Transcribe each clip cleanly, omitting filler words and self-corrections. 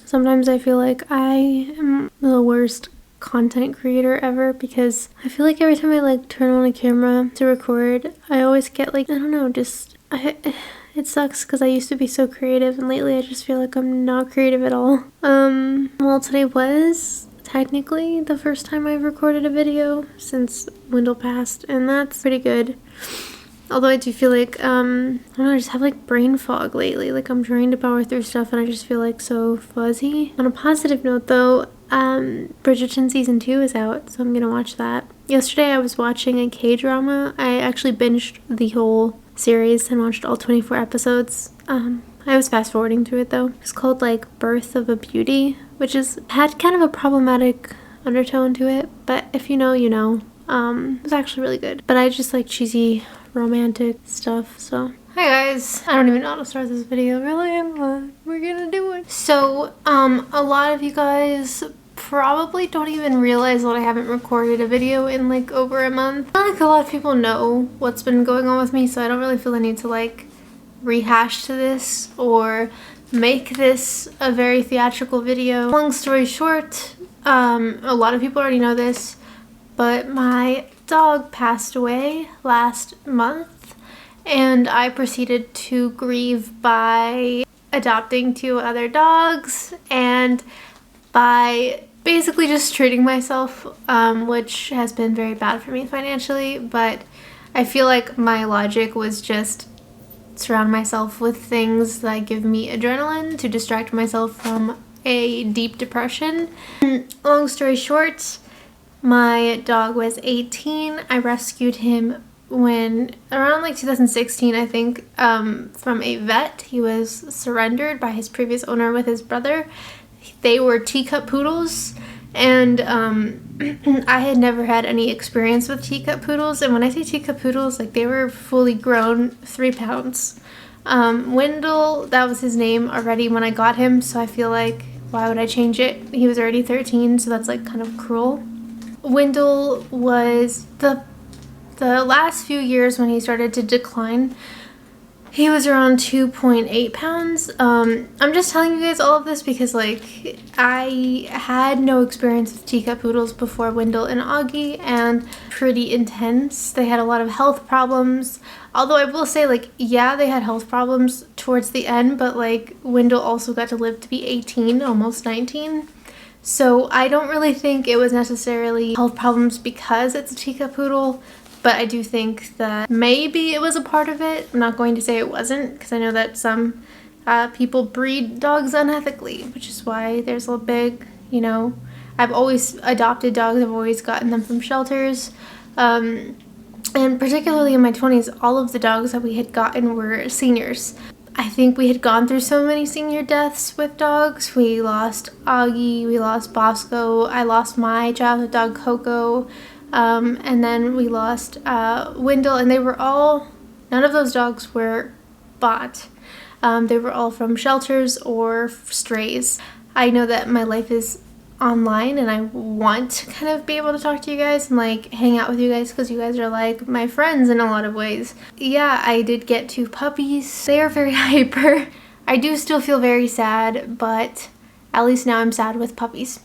Sometimes I feel like I am the worst content creator ever because I feel like every time I like turn on a camera to record, I always get like, I don't know, it sucks because I used to be so creative and lately I just feel like I'm not creative at all. Well, today was technically the first time I've recorded a video since Wendell passed, and that's pretty good. Although I do feel like, I don't know, I just have like brain fog lately. Like I'm trying to power through stuff and I just feel like so fuzzy. On a positive note though, Bridgerton season 2 is out, so I'm gonna watch that. Yesterday I was watching a K-drama. I actually binged the whole series and watched all 24 episodes. I was fast forwarding through it though. It's called like Birth of a Beauty, which had kind of a problematic undertone to it, but if you know, you know. It was actually really good. But I just like cheesy romantic stuff, so hi guys. I don't even know how to start this video really, but we're gonna do it. So a lot of you guys probably don't even realize that I haven't recorded a video in like over a month. I feel like a lot of people know what's been going on with me, so I don't really feel the need to like rehash to this or make this a very theatrical video. Long story short, a lot of people already know this, but my dog passed away last month and I proceeded to grieve by adopting 2 other dogs and by basically just treating myself, which has been very bad for me financially, but I feel like my logic was just surround myself with things that give me adrenaline to distract myself from a deep depression. Long story short, my dog was 18. I rescued him when around like 2016, I think, from a vet. He was surrendered by his previous owner with his brother. They were teacup poodles, and I had never had any experience with teacup poodles. And when I say teacup poodles, like they were fully grown, 3 pounds. Wendell, that was his name already when I got him, so I feel like why would I change it? He was already 13, so that's like kind of cruel. Wendell was the last few years when he started to decline, he was around 2.8 pounds. I'm just telling you guys all of this because like I had no experience with teacup poodles before Wendell and Augie, and pretty intense. They had a lot of health problems. Although I will say like, yeah, they had health problems towards the end, but like Wendell also got to live to be 18, almost 19. So I don't really think it was necessarily health problems because it's a teacup poodle, but I do think that maybe it was a part of it. I'm not going to say it wasn't, because I know that some people breed dogs unethically, which is why there's a big, you know, I've always adopted dogs. I've always gotten them from shelters. And particularly in my 20s, all of the dogs that we had gotten were seniors. I think we had gone through so many senior deaths with dogs. We lost Augie, we lost Bosco, I lost my childhood dog Coco, and then we lost Wendell, and they were all, none of those dogs were bought. They were all from shelters or strays. I know that my life is online and I want to kind of be able to talk to you guys and like hang out with you guys because you guys are like my friends in a lot of ways. Yeah, I did get 2 puppies. They are very hyper. I do still feel very sad, but at least now I'm sad with puppies.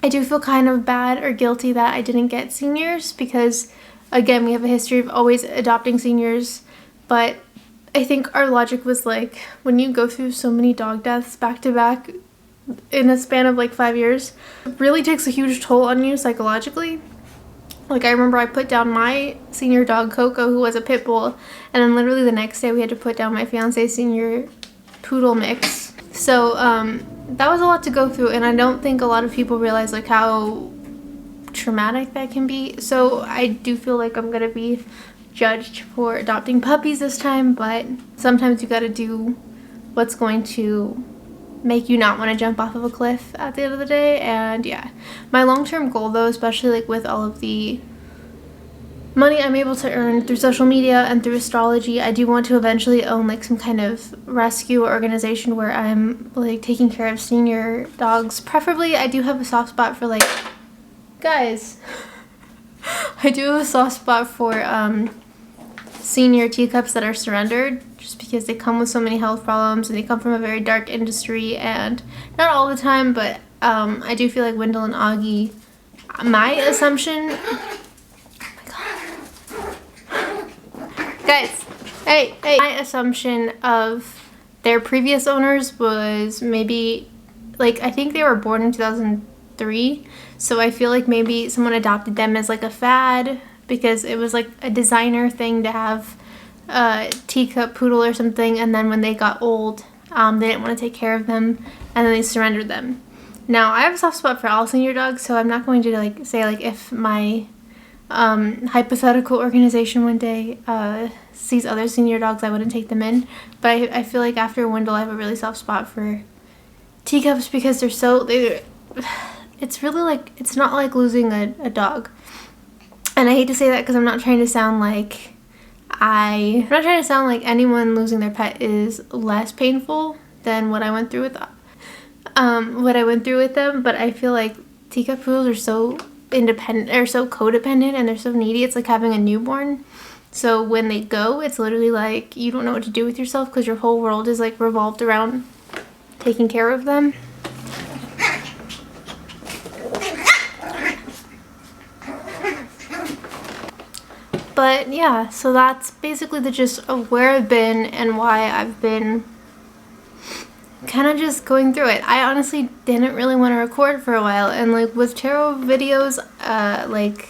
I do feel kind of bad or guilty that I didn't get seniors because again, we have a history of always adopting seniors, but I think our logic was like when you go through so many dog deaths back to back in a span of like 5 years, it really takes a huge toll on you psychologically. Like I remember I put down my senior dog Coco, who was a pit bull, and then literally the next day we had to put down my fiance's senior poodle mix. So that was a lot to go through, and I don't think a lot of people realize like how traumatic that can be. So I do feel like I'm gonna be judged for adopting puppies this time, but sometimes you gotta do what's going to make you not want to jump off of a cliff at the end of the day. And yeah, my long-term goal though, especially like with all of the money I'm able to earn through social media and through astrology, I do want to eventually own like some kind of rescue organization where I'm like taking care of senior dogs. Preferably, I do have a soft spot for like, guys, I do have a soft spot for senior teacups that are surrendered, just because they come with so many health problems and they come from a very dark industry, and not all the time, but I do feel like Wendell and Augie, my assumption, guys, hey, my assumption of their previous owners was maybe, like, I think they were born in 2003, so I feel like maybe someone adopted them as like a fad, because it was like a designer thing to have a teacup poodle or something, and then when they got old, they didn't want to take care of them, and then they surrendered them. Now, I have a soft spot for all senior dogs, so I'm not going to like say like if my hypothetical organization one day sees other senior dogs, I wouldn't take them in. But I feel like after Wendell, I have a really soft spot for teacups, because it's really like, it's not like losing a dog. And I hate to say that because I'm not trying to sound like anyone losing their pet is less painful than what I went through with them, but I feel like teacup poodles are so independent, or so codependent, and they're so needy. It's like having a newborn. So when they go, it's literally like you don't know what to do with yourself, because your whole world is like revolved around taking care of them. But yeah, so that's basically the gist of where I've been and why I've been kind of just going through it. I honestly didn't really want to record for a while, and like with tarot videos, like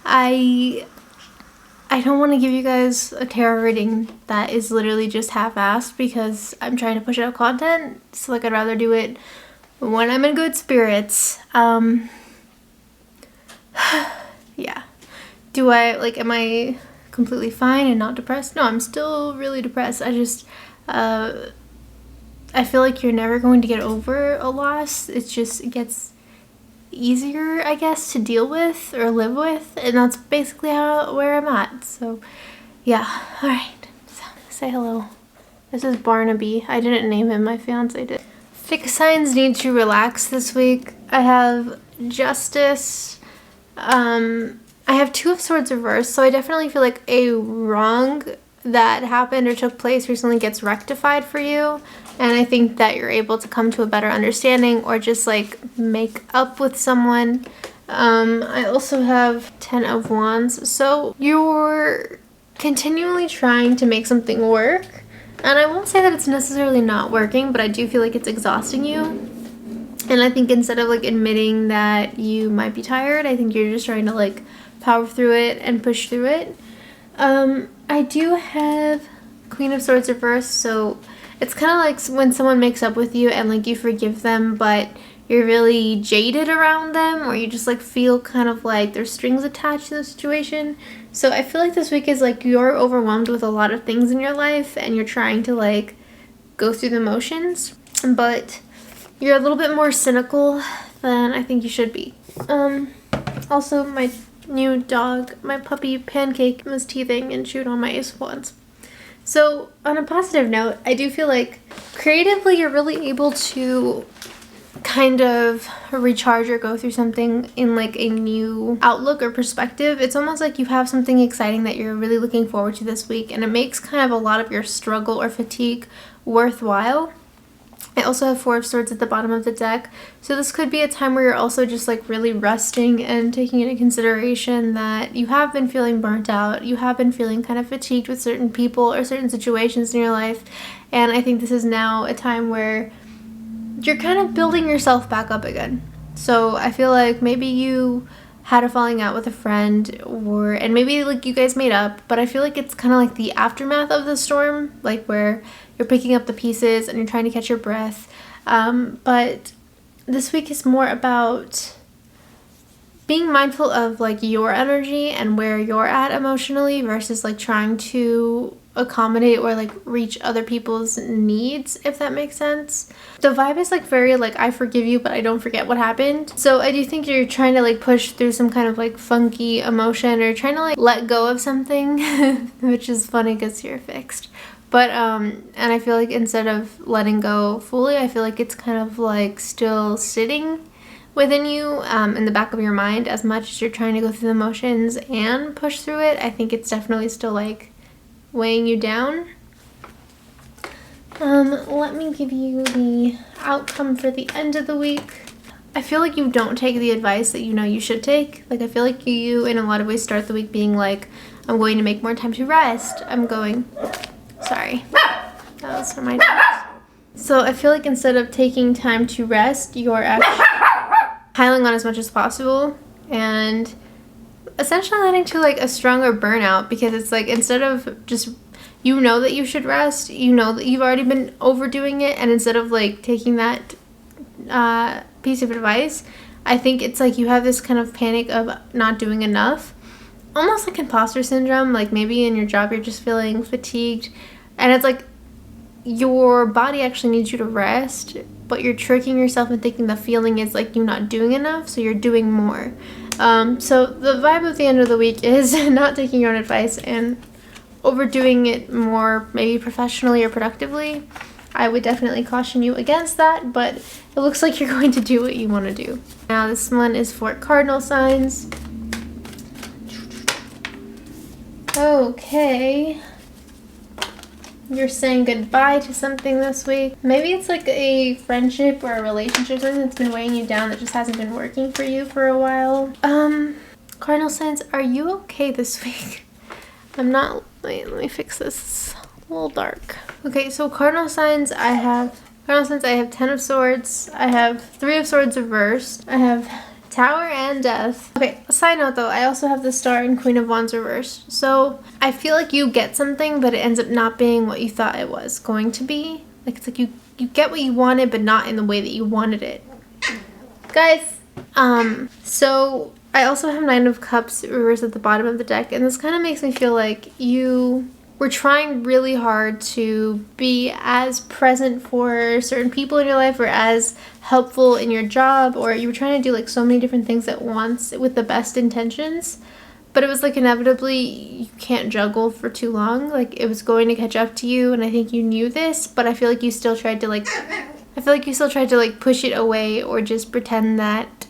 I don't want to give you guys a tarot reading that is literally just half-assed, because I'm trying to push out content. So like I'd rather do it when I'm in good spirits. Yeah. Am I completely fine and not depressed? No, I'm still really depressed. I just, I feel like you're never going to get over a loss. It gets easier, I guess, to deal with or live with, and that's basically where I'm at. So, yeah. Alright. So, say hello. This is Barnaby. I didn't name him, my fiance did. Fixed signs need to relax this week. I have Justice, I have Two of Swords reversed, so I definitely feel like a wrong that happened or took place recently gets rectified for you, and I think that you're able to come to a better understanding or just like make up with someone. I also have 10 of Wands, so you're continually trying to make something work, and I won't say that it's necessarily not working, but I do feel like it's exhausting you. And I think instead of like admitting that you might be tired, I think you're just trying to like power through it and push through it. I do have Queen of Swords reversed, so it's kind of like when someone makes up with you and like you forgive them, but you're really jaded around them, or you just like feel kind of like there's strings attached to the situation. So I feel like this week is like you're overwhelmed with a lot of things in your life and you're trying to like go through the motions, but you're a little bit more cynical than I think you should be. Also, my new dog, my puppy Pancake, was teething and chewed on my Ace of Wands. So on a positive note, I do feel like creatively you're really able to kind of recharge or go through something in like a new outlook or perspective. It's almost like you have something exciting that you're really looking forward to this week, and it makes kind of a lot of your struggle or fatigue worthwhile. I also have Four of Swords at the bottom of the deck, so this could be a time where you're also just like really resting and taking into consideration that you have been feeling burnt out, you have been feeling kind of fatigued with certain people or certain situations in your life, and I think this is now a time where you're kind of building yourself back up again. So I feel like maybe you had a falling out with a friend, and maybe like you guys made up, but I feel like it's kind of like the aftermath of the storm, like where you're picking up the pieces and you're trying to catch your breath. But this week is more about being mindful of like your energy and where you're at emotionally versus like trying to accommodate or like reach other people's needs, if that makes sense. The vibe is like very like I forgive you but I don't forget what happened. So I do think you're trying to like push through some kind of like funky emotion or trying to like let go of something which is funny because you're fixed. But and I feel like instead of letting go fully, I feel like it's kind of like still sitting within you in the back of your mind. As much as you're trying to go through the motions and push through it, I think it's definitely still like weighing you down. Let me give you the outcome for the end of the week. I feel like you don't take the advice that you know you should take. Like, I feel like you, in a lot of ways, start the week being like, I'm going to make more time to rest. Sorry. That was for my dogs. So I feel like instead of taking time to rest, you're actually piling on as much as possible and essentially leading to like a stronger burnout, because it's like, instead of just, you know that you should rest, you know that you've already been overdoing it, and instead of like taking that piece of advice, I think it's like you have this kind of panic of not doing enough, almost like imposter syndrome. Like, maybe in your job you're just feeling fatigued, and it's like your body actually needs you to rest, but you're tricking yourself and thinking the feeling is like you're not doing enough, so you're doing more. So the vibe of the end of the week is not taking your own advice and overdoing it more, maybe professionally or productively. I would definitely caution you against that, but it looks like you're going to do what you want to do. Now this one is for cardinal signs. Okay. You're saying goodbye to something this week. Maybe it's like a friendship or a relationship, something that's been weighing you down that just hasn't been working for you for a while. Cardinal signs, are you okay this week? Wait, let me fix this. It's a little dark. Okay, so cardinal signs, I have 10 of swords, I have 3 of swords reversed, I have Tower and Death. Okay, side note though, I also have the Star and Queen of Wands reversed. So I feel like you get something, but it ends up not being what you thought it was going to be. Like, it's like you get what you wanted, but not in the way that you wanted it. Guys, so I also have 9 of Cups reversed at the bottom of the deck, and this kind of makes me feel like you were trying really hard to be as present for certain people in your life, or as helpful in your job, or you were trying to do like so many different things at once with the best intentions, but it was like inevitably you can't juggle for too long. Like, it was going to catch up to you, and I think you knew this, but I feel like you still tried to like push it away, or just pretend that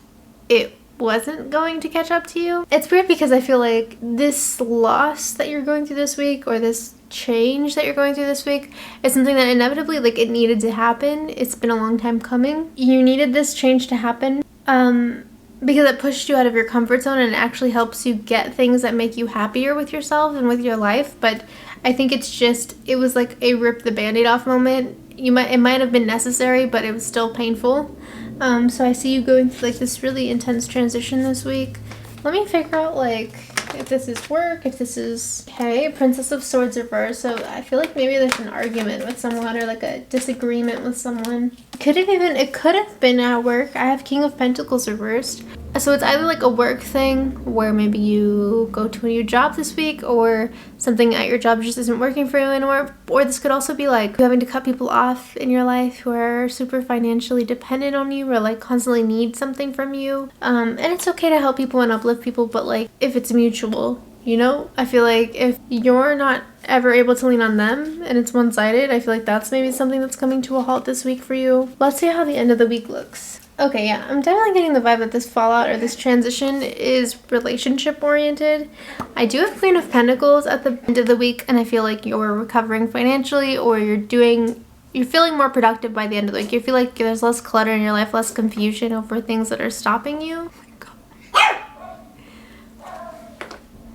it wasn't going to catch up to you. It's weird because I feel like this loss that you're going through this week, or this change that you're going through this week, is something that inevitably, like, it needed to happen. It's been a long time coming. You needed this change to happen because it pushed you out of your comfort zone, and it actually helps you get things that make you happier with yourself and with your life. But I think it was like a rip the band-aid off moment. It might have been necessary, but it was still painful. So I see you going through like this really intense transition this week. Let me figure out like if this is work, if this is okay. Princess of Swords reversed. So I feel like maybe there's an argument with someone, or like a disagreement with someone. It could have been at work. I have King of Pentacles reversed. So it's either like a work thing where maybe you go to a new job this week, or something at your job just isn't working for you anymore. Or this could also be like you having to cut people off in your life who are super financially dependent on you, or like constantly need something from you. And it's okay to help people and uplift people, but like if it's mutual, you know? I feel like if you're not ever able to lean on them and it's one-sided, I feel like that's maybe something that's coming to a halt this week for you. Let's see how the end of the week looks. Okay, yeah, I'm definitely getting the vibe that this fallout, or this transition, is relationship oriented. I do have Queen of Pentacles at the end of the week, and I feel like you're recovering financially, or you're feeling more productive by the end of the week. You feel like there's less clutter in your life, less confusion over things that are stopping you.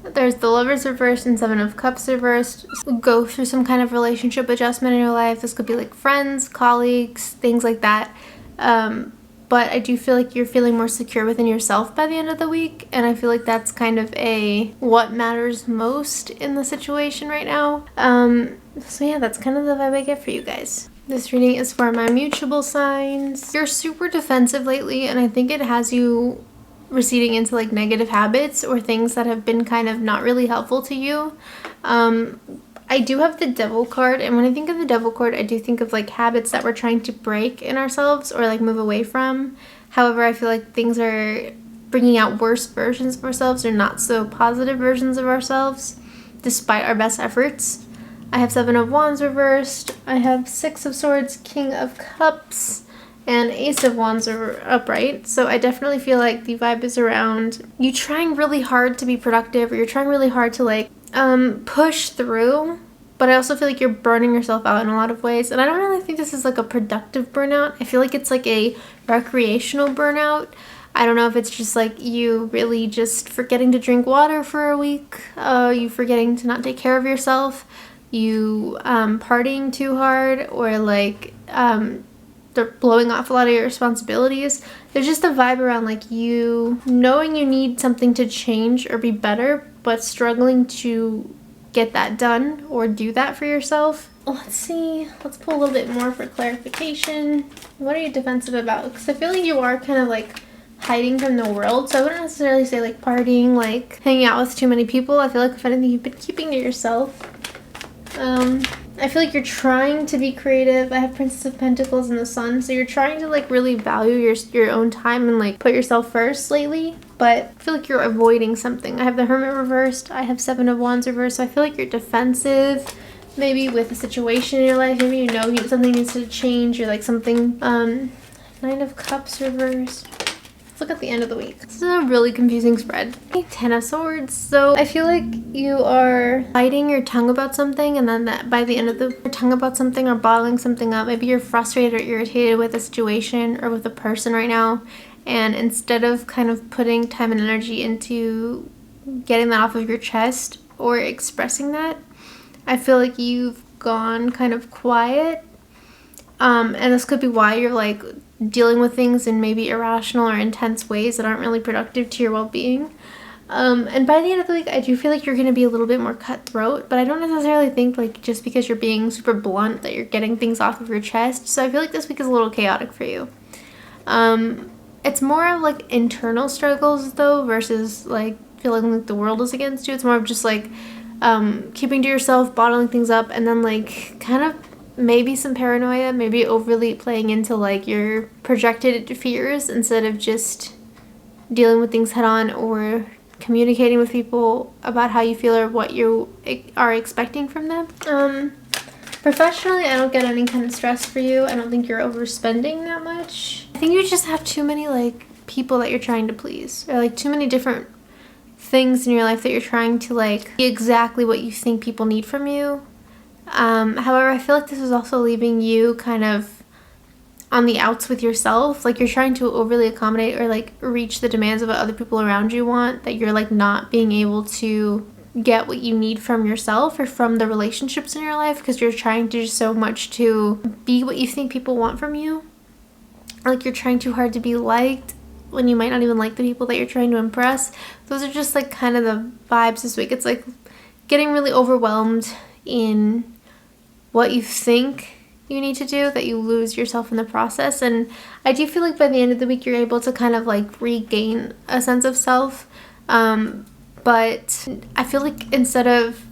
There's the Lovers reversed and 7 of Cups reversed. Go through some kind of relationship adjustment in your life. This could be like friends, colleagues, things like that. But I do feel like you're feeling more secure within yourself by the end of the week, and I feel like that's kind of what matters most in the situation right now. So yeah, that's kind of the vibe I get for you guys. This reading is for my mutable signs. You're super defensive lately, and I think it has you receding into like negative habits, or things that have been kind of not really helpful to you. I do have the Devil card, and when I think of the Devil card, I do think of like habits that we're trying to break in ourselves, or like move away from. However, I feel like things are bringing out worse versions of ourselves, or not so positive versions of ourselves, despite our best efforts. I have 7 of Wands reversed. I have 6 of Swords, King of Cups, and Ace of Wands are upright. So I definitely feel like the vibe is around you trying really hard to be productive, or you're trying really hard to like push through but I also feel like you're burning yourself out in a lot of ways. And I don't really think this is like a productive burnout. I feel like it's like a recreational burnout. I don't know if it's just like you really just forgetting to drink water for a week, you forgetting to not take care of yourself, you partying too hard, or like they're blowing off a lot of your responsibilities. There's just a vibe around like you knowing you need something to change or be better, but struggling to get that done or do that for yourself. Let's see. Let's pull a little bit more for clarification. What are you defensive about? Because I feel like you are kind of like hiding from the world. So I wouldn't necessarily say like partying, like hanging out with too many people. I feel like if anything, you've been keeping to yourself. I feel like you're trying to be creative. I have Princess of Pentacles and the Sun, so you're trying to like really value your own time and like put yourself first lately, but I feel like you're avoiding something. I have the Hermit reversed. I have Seven of Wands reversed. So I feel like you're defensive, maybe with a situation in your life. Maybe you know something needs to change, or like something. Nine of Cups reversed. Let's look at the end of the week. This is a really confusing spread. Ten of Swords. So I feel like you are biting your tongue about something, and then that by the end of your tongue about something, or bottling something up. Maybe you're frustrated or irritated with a situation or with a person right now, and instead of kind of putting time and energy into getting that off of your chest or expressing that, I feel like you've gone kind of quiet. And this could be why you're like dealing with things in maybe irrational or intense ways that aren't really productive to your well-being. And by the end of the week, I do feel like you're going to be a little bit more cutthroat, but I don't necessarily think like just because you're being super blunt that you're getting things off of your chest. So I feel like this week is a little chaotic for you. It's more of like internal struggles though, versus like feeling like the world is against you. It's more of just like keeping to yourself, bottling things up, and then like kind of maybe some paranoia, maybe overly playing into like your projected fears instead of just dealing with things head on or communicating with people about how you feel or what you are expecting from them. Professionally, I don't get any kind of stress for you. I don't think you're overspending that much. I think you just have too many like people that you're trying to please, or like too many different things in your life that you're trying to like be exactly what you think people need from you. However, I feel like this is also leaving you kind of on the outs with yourself. Like you're trying to overly accommodate or like reach the demands of what other people around you want, that you're like not being able to get what you need from yourself or from the relationships in your life, because you're trying to do so much to be what you think people want from you. Like you're trying too hard to be liked when you might not even like the people that you're trying to impress. Those are just like kind of the vibes this week. It's like getting really overwhelmed in what you think you need to do, that you lose yourself in the process. And I do feel like by the end of the week you're able to kind of like regain a sense of self, but I feel like instead of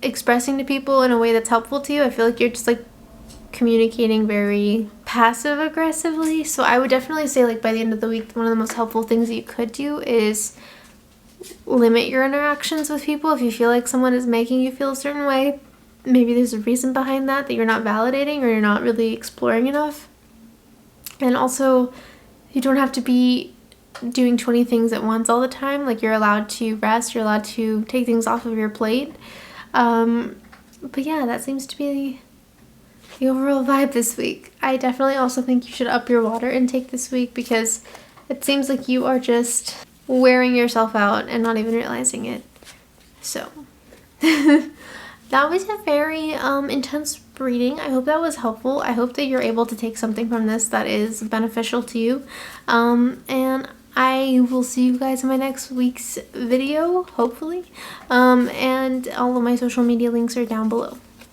expressing to people in a way that's helpful to you, I feel like you're just like communicating very passive aggressively. So I would definitely say like by the end of the week, one of the most helpful things that you could do is limit your interactions with people. If you feel like someone is making you feel a certain way, maybe there's a reason behind that you're not validating or you're not really exploring enough. And also, you don't have to be doing 20 things at once all the time. Like you're allowed to rest, you're allowed to take things off of your plate. But yeah, that seems to be the overall vibe this week. I definitely also think you should up your water intake this week, because it seems like you are just wearing yourself out and not even realizing it. So that was a very intense reading. I hope that was helpful. I hope that you're able to take something from this that is beneficial to you. And I will see you guys in my next week's video, hopefully. And all of my social media links are down below.